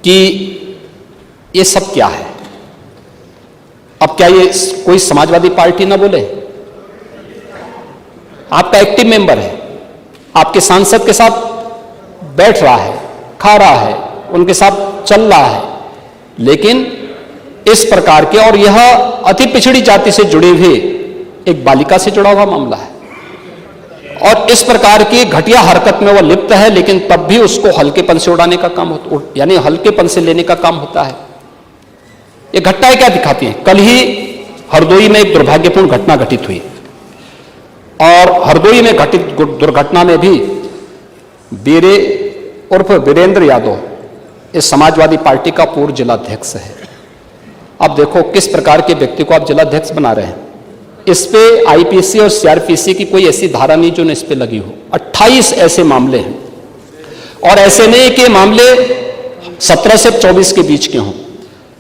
कि ये सब क्या है। अब क्या ये कोई समाजवादी पार्टी ना बोले? आपका एक्टिव मेंबर है, आपके सांसद के साथ बैठ रहा है, खा रहा है, उनके साथ चल रहा है, लेकिन इस प्रकार के, और यह अति पिछड़ी जाति से जुड़े हुए एक बालिका से जुड़ा हुआ मामला है, और इस प्रकार की घटिया हरकत में वह लिप्त है, लेकिन तब भी उसको हल्केपन से उड़ाने का काम होता, यानी हल्केपन से लेने का काम होता है। ये घटनाएं क्या दिखाती हैं? कल ही हरदोई में एक दुर्भाग्यपूर्ण घटना घटित हुई, और हरदोई में घटित दुर्घटना में भी बीरे उर्फ वीरेंद्र यादव इस समाजवादी पार्टी का पूर्व जिलाध्यक्ष है। अब देखो किस प्रकार के व्यक्ति को आप जिलाध्यक्ष बना रहे हैं। इस पे आईपीसी और सीआरपीसी की कोई ऐसी धारा नहीं जो इस पे लगी हो। 28 ऐसे मामले हैं, और ऐसे नहीं कि मामले 17 से 24 के बीच के हों।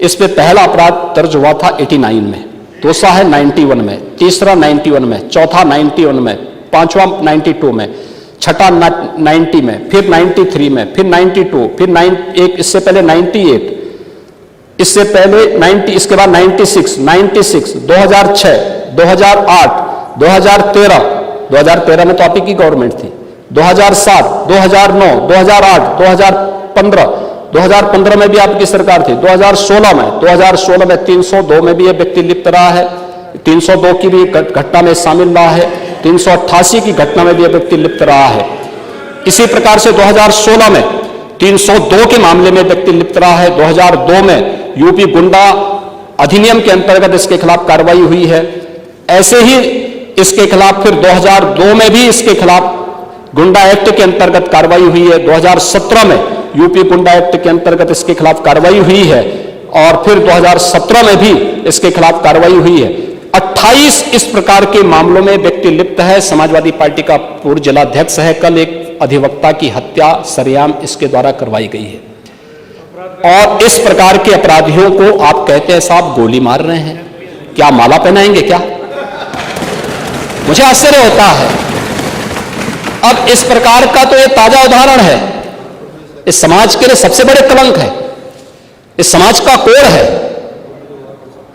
इस पे पहला अपराध दर्ज हुआ था 89 में, दूसरा है 91 में, तीसरा 91 में, चौथा 91 में, पांचवा 92 में, छठा 90 में, फिर 93 में, फिर 92, फिर एक इससे पहले 98, इससे पहले 90, इसके बाद 96, 2006, 2008, 2013 में तो आप ही की गवर्नमेंट थी, 2007, 2009, 2008, 2015 में भी आपकी सरकार थी, 2016 में 302 में भी यह व्यक्ति लिप्त रहा है, 302 की भी घटना में शामिल रहा है, 388 की घटना में भी यह व्यक्ति लिप्त रहा है। इसी प्रकार से 2016 में 302 के मामले में व्यक्ति लिप्त रहा है। 2002 में यूपी गुंडा अधिनियम के अंतर्गत इसके खिलाफ कार्रवाई हुई है। ऐसे ही इसके खिलाफ फिर 2002 में भी इसके खिलाफ गुंडा एक्ट के अंतर्गत कार्रवाई हुई है। 2017 में यूपी गुंडा एक्ट के अंतर्गत इसके खिलाफ कार्रवाई हुई है, और फिर 2017 में भी इसके खिलाफ कार्रवाई हुई है। 28 इस प्रकार के मामलों में व्यक्ति लिप्त है। समाजवादी पार्टी का पूर्व जिलाध्यक्ष है। कल एक अधिवक्ता की हत्या सरेआम इसके द्वारा करवाई गई है, और इस प्रकार के अपराधियों को आप कहते हैं साहब गोली मार रहे हैं, क्या माला पहनाएंगे क्या? मुझे आश्चर्य होता है। अब इस प्रकार का तो ये ताजा उदाहरण है, इस समाज के लिए सबसे बड़े कलंक है, इस समाज का कोड़ है,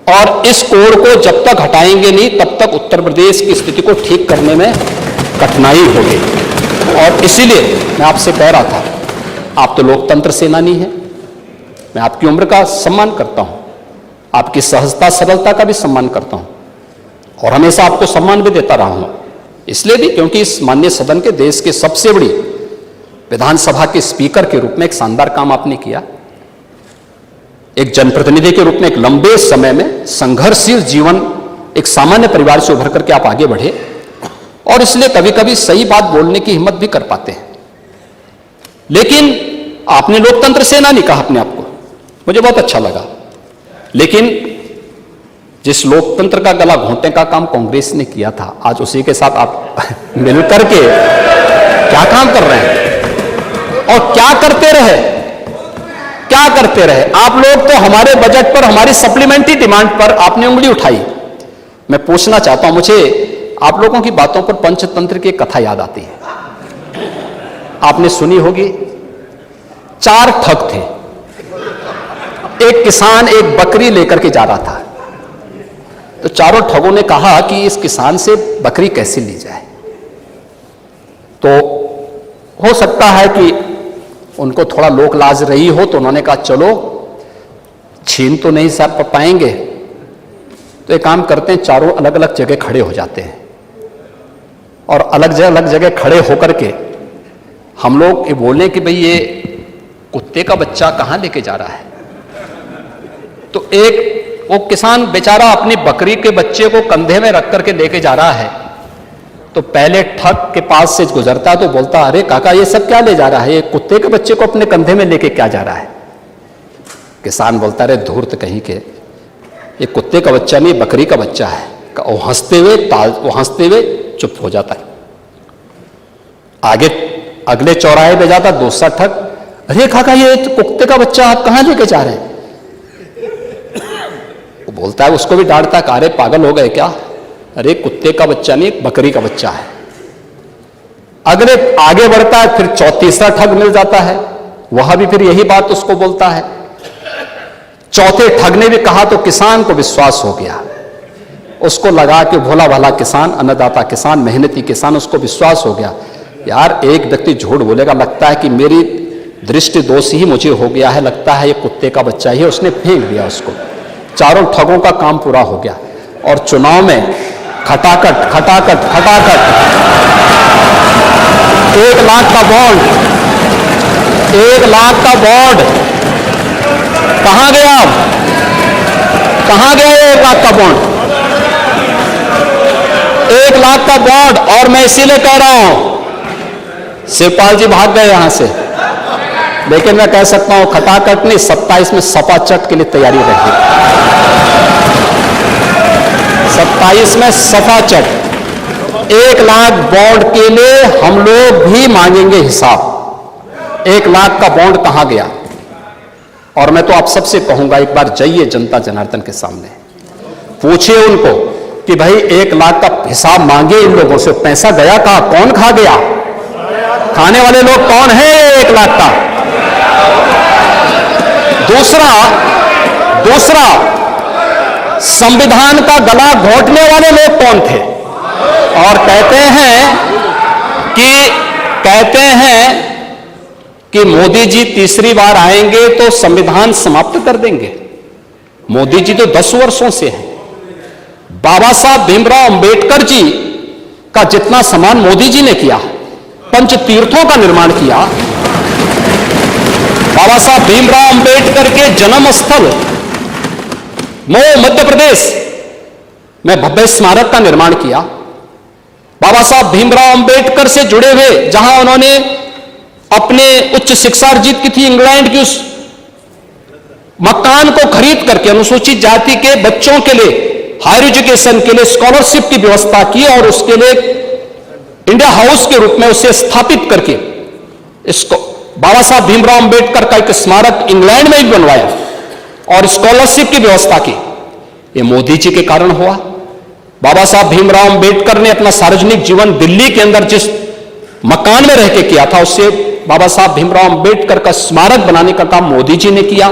और इस कोड़ को जब तक हटाएंगे नहीं तब तक उत्तर प्रदेश की स्थिति को ठीक करने में कठिनाई होगी। और इसीलिए मैं आपसे कह रहा था, आप तो लोकतंत्र सेनानी हैं, मैं आपकी उम्र का सम्मान करता हूं, आपकी सहजता सरलता का भी सम्मान करता हूं, और हमेशा आपको सम्मान भी देता रहा हूं, इसलिए भी क्योंकि इस माननीय सदन के देश के सबसे बड़ी विधानसभा के स्पीकर के रूप में एक शानदार काम आपने किया। एक जनप्रतिनिधि के रूप में एक लंबे समय में संघर्षशील जीवन, एक सामान्य परिवार से उभर करके आप आगे बढ़े, और इसलिए कभी कभी सही बात बोलने की हिम्मत भी कर पाते हैं। लेकिन आपने लोकतंत्र सेनानी कहा अपने आप को, मुझे बहुत अच्छा लगा। लेकिन जिस लोकतंत्र का गला घोंटने का काम कांग्रेस ने किया था, आज उसी के साथ आप मिलकर के क्या काम कर रहे हैं, और क्या करते रहे, क्या करते रहे आप लोग? तो हमारे बजट पर, हमारी सप्लीमेंट्री डिमांड पर आपने उंगली उठाई। मैं पूछना चाहता हूं, मुझे आप लोगों की बातों पर पंचतंत्र की कथा याद आती है, आपने सुनी होगी। 4 ठग थे, एक किसान एक बकरी लेकर के जा रहा था, तो चारों ठगों ने कहा कि इस किसान से बकरी कैसे ली जाए। तो हो सकता है कि उनको थोड़ा लोक लाज रही हो, तो उन्होंने कहा चलो छीन तो नहीं साहब पाएंगे, तो एक काम करते हैं, चारों अलग अलग जगह खड़े हो जाते हैं, और अलग जगह खड़े होकर के हम लोग ये बोलें कि भाई ये कुत्ते का बच्चा कहां लेके जा रहा है। तो एक वो किसान बेचारा अपनी बकरी के बच्चे को कंधे में रख करके लेके जा रहा है, तो पहले ठग के पास से गुजरता तो बोलता, अरे काका ये सब क्या ले जा रहा है, ये कुत्ते के बच्चे को अपने कंधे में लेके क्या जा रहा है। किसान बोलता, अरे धूर्त कहीं के, ये कुत्ते का बच्चा नहीं बकरी का बच्चा है। वो हंसते हुए चुप हो जाता है। आगे अगले चौराहे पे जाता दूसरा ठग, अरे काका ये कुत्ते का बच्चा आप कहां लेके जा रहे हैं। वो बोलता है, उसको भी डांटता, अरे पागल हो गए क्या, अरे कुत्ते का बच्चा नहीं बकरी का बच्चा है। अगले आगे बढ़ता है, फिर तीसरा ठग मिल जाता है, वह भी फिर यही बात उसको बोलता है। चौथे ठग ने भी कहा तो किसान को विश्वास हो गया, उसको लगा कि भोला भाला किसान, अन्नदाता किसान, मेहनती किसान, उसको विश्वास हो गया यार एक व्यक्ति झूठ बोलेगा, लगता है कि मेरी दृष्टि दोष ही मुझे हो गया है, लगता है ये कुत्ते का बच्चा ही है, उसने फेंक दिया उसको। चारों ठगों का काम पूरा हो गया और चुनाव में खटाखट खटाखट खटाखट 1 लाख का बॉन्ड, 1 लाख का बॉन्ड कहां गया? कहां गया 1 लाख का बॉन्ड? 1 लाख का बॉन्ड। और मैं इसीलिए कह रहा हूं, शिवपाल जी भाग गए यहां से, लेकिन मैं कह सकता हूं खटाखट नहीं, 27 में सपा चट के लिए तैयारी रही। 27 में सपा चट। 1 लाख बॉन्ड के लिए हम लोग भी मांगेंगे हिसाब। 1 लाख का बॉन्ड कहां गया? और मैं तो आप सबसे कहूंगा, एक बार जाइए जनता जनार्दन के सामने, पूछिए उनको कि भाई 1 लाख का हिसाब मांगे इन लोगों से, पैसा गया कहां? कौन खा गया? खाने वाले लोग कौन है 1 लाख का? दूसरा संविधान का गला घोंटने वाले लोग कौन थे? और कहते हैं कि मोदी जी तीसरी बार आएंगे तो संविधान समाप्त कर देंगे। मोदी जी तो 10 वर्षों से हैं। बाबा साहब भीमराव अंबेडकर जी का जितना सम्मान मोदी जी ने किया, पंच तीर्थों का निर्माण किया, बाबा साहब भीमराव अंबेडकर के जन्म स्थल मऊ मध्य प्रदेश में भव्य स्मारक का निर्माण किया, बाबा साहब भीमराव अंबेडकर से जुड़े हुए जहां उन्होंने अपने उच्च शिक्षा अर्जित की थी, इंग्लैंड की, उस मकान को खरीद करके अनुसूचित जाति के बच्चों के लिए हायर एजुकेशन के लिए स्कॉलरशिप की व्यवस्था की और उसके लिए इंडिया हाउस के रूप में उसे स्थापित करके इसको बाबा साहब भीमराव अंबेडकर का एक स्मारक इंग्लैंड में भी बनवाया और स्कॉलरशिप की व्यवस्था की। ये मोदी जी के कारण हुआ। बाबा साहब भीमराव अंबेडकर ने अपना सार्वजनिक जीवन दिल्ली के अंदर जिस मकान में रह के किया था, उससे बाबा साहब भीमराव अंबेडकर का स्मारक बनाने का काम मोदी जी ने किया।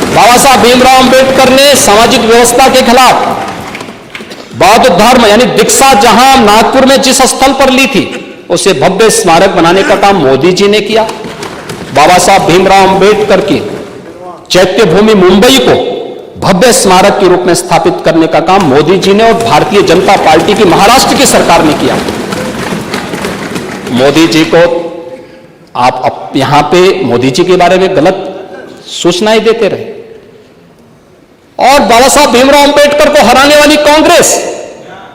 बाबा साहब भीमराव अंबेडकर ने सामाजिक व्यवस्था के खिलाफ बौद्ध धर्म यानी दीक्षा जहां नागपुर में जिस स्थल पर ली थी, उसे भव्य स्मारक बनाने का काम मोदी जी ने किया। बाबा साहब भीमराव अंबेडकर की चैत्य भूमि मुंबई को भव्य स्मारक के रूप में स्थापित करने का काम मोदी जी ने और भारतीय जनता पार्टी की महाराष्ट्र की सरकार ने किया। मोदी जी को आप यहां पे मोदी जी के बारे में गलत सूचनाएं देते रहे और बाबा साहब भीमराव अंबेडकर को हराने वाली कांग्रेस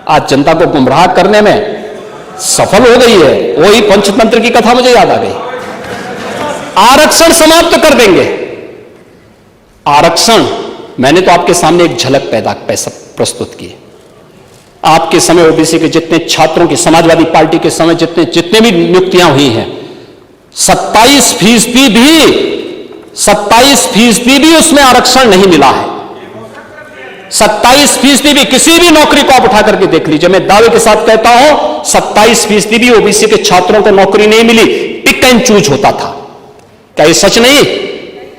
आज जनता को गुमराह करने में सफल हो गई है। वही पंचतंत्र की कथा मुझे याद आ गई। आरक्षण समाप्त कर देंगे। आरक्षण, मैंने तो आपके सामने एक झलक प्रस्तुत की। आपके समय ओबीसी के जितने छात्रों की, समाजवादी पार्टी के समय जितने भी नियुक्तियां हुई हैं, 27% भी उसमें आरक्षण नहीं मिला है। 27% भी, किसी भी नौकरी को आप उठा करके देख लीजिए, मैं दावे के साथ कहता हूं 27% भी ओबीसी के छात्रों को नौकरी नहीं मिली। पिक एंड चूज होता था। क्या ये सच नहीं?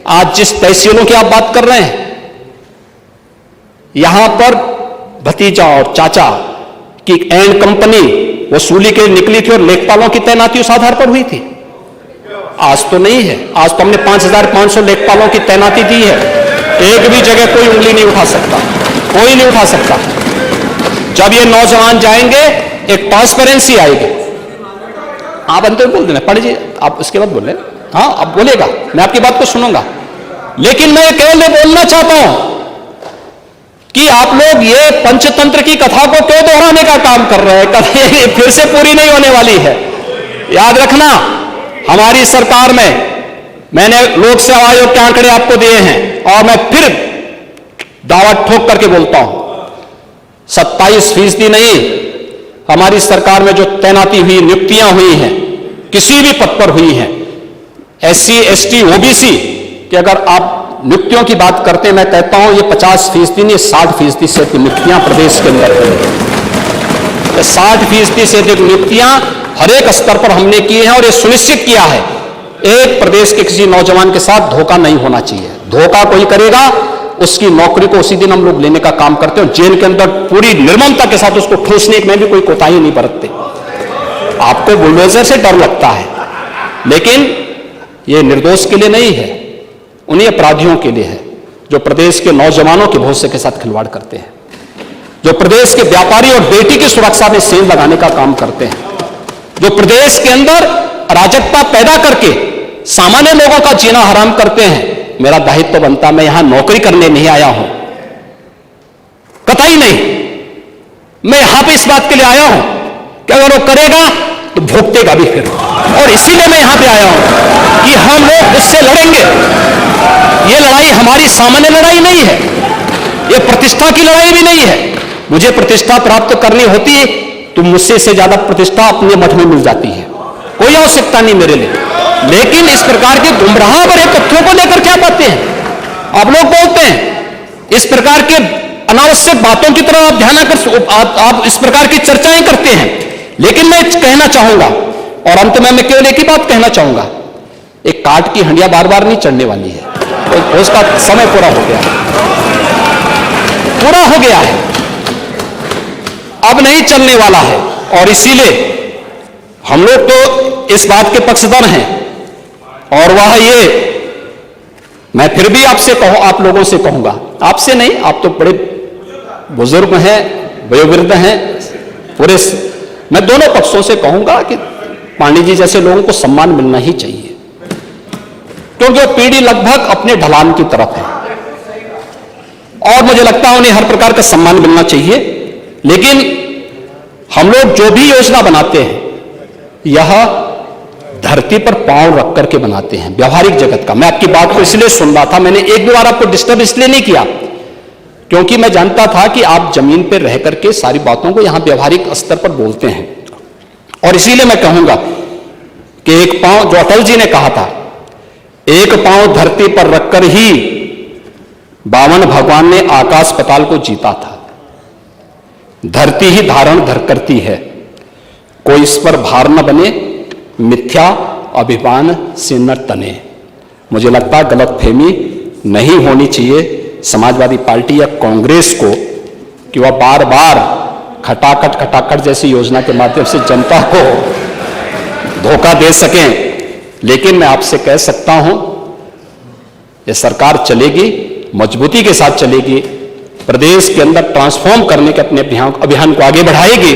आज जिस तहसीलों की आप बात कर रहे हैं, यहां पर भतीजा और चाचा की एंड कंपनी वसूली के निकली थी और लेखपालों की तैनाती उस आधार पर हुई थी। आज तो नहीं है। आज तो हमने 5500 लेखपालों की तैनाती दी है। एक भी जगह कोई उंगली नहीं उठा सकता, कोई नहीं उठा सकता। जब ये नौजवान जाएंगे, एक ट्रांसपेरेंसी आएगी। आप अंतर बोल देना, पढ़ लीजिए, आप उसके बाद बोल लेना। हाँ, आप बोलेगा, मैं आपकी बात को सुनूंगा। लेकिन मैं केवल बोलना चाहता हूं कि आप लोग ये पंचतंत्र की कथा को क्यों दोहराने का काम कर रहे हैं? कभी फिर से पूरी नहीं होने वाली है। याद रखना, हमारी सरकार में मैंने लोक सेवा आयोग के आंकड़े आपको दिए हैं और मैं फिर दावा ठोक करके बोलता हूं, 27% नहीं, हमारी सरकार में जो तैनाती हुई, नियुक्तियां हुई हैं, किसी भी पद पर हुई हैं, SC, ST, OBC कि अगर आप नियुक्तियों की बात करते हैं, मैं कहता हूं ये 50% नहीं, 60% से अधिक नियुक्तियां प्रदेश के अंदर हुई। 60% से अधिक नियुक्तियां हर एक स्तर पर हमने की हैं और ये सुनिश्चित किया है एक प्रदेश के किसी नौजवान के साथ धोखा नहीं होना चाहिए। धोखा कोई करेगा उसकी नौकरी को उसी दिन हम लोग लेने का काम करते हैं। जेल के अंदर पूरी निर्ममता के साथ उसको ठूसने में भी कोई कोताही नहीं बरतते। आपको बुलडोजर से डर लगता है, लेकिन ये निर्दोष के लिए नहीं है, उन्हीं अपराधियों के लिए है जो प्रदेश के नौजवानों के भविष्य के साथ खिलवाड़ करते हैं, जो प्रदेश के व्यापारी और बेटी की सुरक्षा में सेंध लगाने का काम करते हैं, जो प्रदेश के अंदर अराजकता पैदा करके सामान्य लोगों का जीना हराम करते हैं। मेरा दायित्व तो बनता, मैं यहां नौकरी करने नहीं आया हूं, कतई नहीं। मैं यहां पे इस बात के लिए आया हूं कि अगर वो करेगा तो भुगतेगा भी फिर, और इसीलिए मैं यहां पे आया हूं कि हम लोग उससे लड़ेंगे। ये लड़ाई हमारी सामान्य लड़ाई नहीं है, ये प्रतिष्ठा की लड़ाई भी नहीं है। मुझे प्रतिष्ठा प्राप्त करनी होती तो मुझसे से ज्यादा प्रतिष्ठा अपने मठ में मिल जाती है, कोई आवश्यकता नहीं मेरे लिए। लेकिन इस प्रकार के गुमराह भरे तथ्यों को लेकर क्या बातें हैं आप लोग बोलते हैं, इस प्रकार के अनावश्यक बातों की तरफ आप ध्यान आकर आप इस प्रकार की चर्चाएं करते हैं। लेकिन मैं कहना चाहूंगा, और अंत में मैं केवल एक ही बात कहना चाहूंगा, एक काट की हंडिया बार बार नहीं चढ़ने वाली है, तो उसका समय पूरा हो गया है, पूरा हो गया है, अब नहीं चलने वाला है। और इसीलिए हम लोग तो इस बात के पक्षधर हैं, और वह ये मैं फिर भी आपसे आप लोगों से कहूंगा, आपसे नहीं, आप तो बड़े बुजुर्ग हैं, वयोवृद्ध हैं, पूरे मैं दोनों पक्षों से कहूंगा कि पांडे जी जैसे लोगों को सम्मान मिलना ही चाहिए, क्योंकि वो पीढ़ी लगभग अपने ढलान की तरफ है और मुझे लगता है उन्हें हर प्रकार का सम्मान मिलना चाहिए। लेकिन हम लोग जो भी योजना बनाते हैं यह धरती पर पांव रख करके बनाते हैं, व्यवहारिक जगत का। मैं आपकी बात को इसलिए सुन रहा था, मैंने एक भी बार आपको डिस्टर्ब इसलिए नहीं किया क्योंकि मैं जानता था कि आप जमीन पर रह करके सारी बातों को यहां व्यवहारिक स्तर पर बोलते हैं। और इसीलिए मैं कहूंगा कि एक पांव, जो अटल जी ने कहा था, एक पांव धरती पर रखकर ही बावन भगवान ने आकाश पाताल को जीता था। धरती ही धारण धर करती है, कोई इस पर भार न बने, मिथ्या अभिमान से न तने। मुझे लगता है गलतफहमी नहीं होनी चाहिए समाजवादी पार्टी या कांग्रेस को कि वह बार बार खटाखट जैसी योजना के माध्यम से जनता को धोखा दे सकें। लेकिन मैं आपसे कह सकता हूं, यह सरकार चलेगी, मजबूती के साथ चलेगी, प्रदेश के अंदर ट्रांसफॉर्म करने के अपने अभियान को आगे बढ़ाएगी।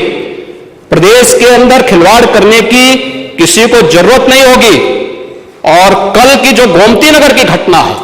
प्रदेश के अंदर खिलवाड़ करने की किसी को जरूरत नहीं होगी। और कल की जो गोमती नगर की घटना है,